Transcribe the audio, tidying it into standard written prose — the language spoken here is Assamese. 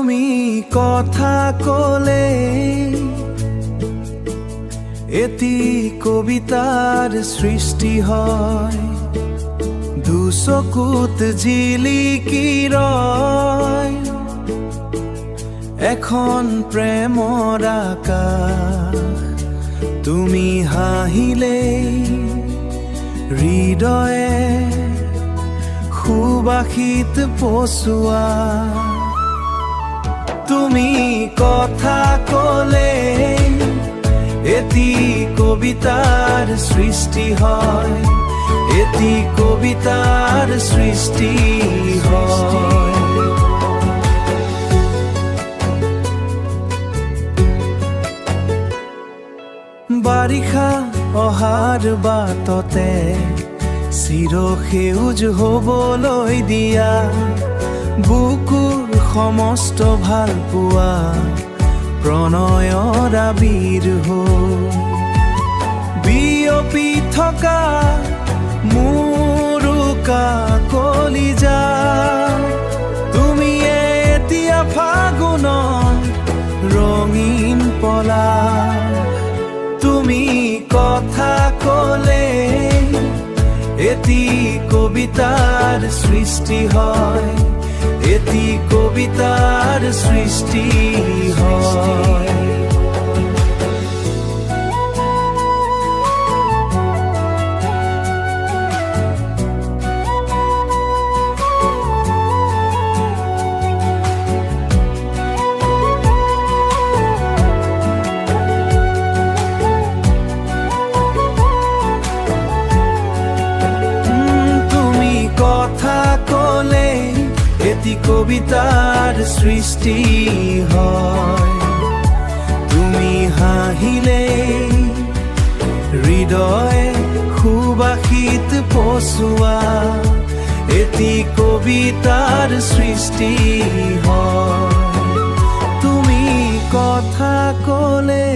তুমি কথা কলে এটি কবিতাৰ সৃষ্টি হয়, দুচকুত জিলিকি ৰয় এখন প্ৰেমৰ আকাশ। তুমি হাঁহিলে হৃদয়ে সুবাসিত পচোৱা, তুমি কথা কলে এটি কবিতাৰ সৃষ্টি হয়, এটি কবিতাৰ সৃষ্টি হয়। বাৰিষা অহাৰ বাটতে চিৰসেউজ হ'বলৈ দিয়া, বুকুৰ সমস্ত ভাল পোৱা প্ৰণয়ৰ আবিৰ হৈ বিয়পি থকা মুৰুকা কলিজা। তুমি এতিয়া ফাগুনৰ ৰঙীন পলাশ, তুমি কথা কলে এটি কবিতার সৃষ্টি হয়, এটি কবিতার সৃষ্টি হয়। এটি কবিতার সৃষ্টি হয়, তুমি হাঁহিলে হৃদয়ে সুবাসিত পচোৱা, এটি কবিতাৰ সৃষ্টি হয়, তুমি কথা কলে।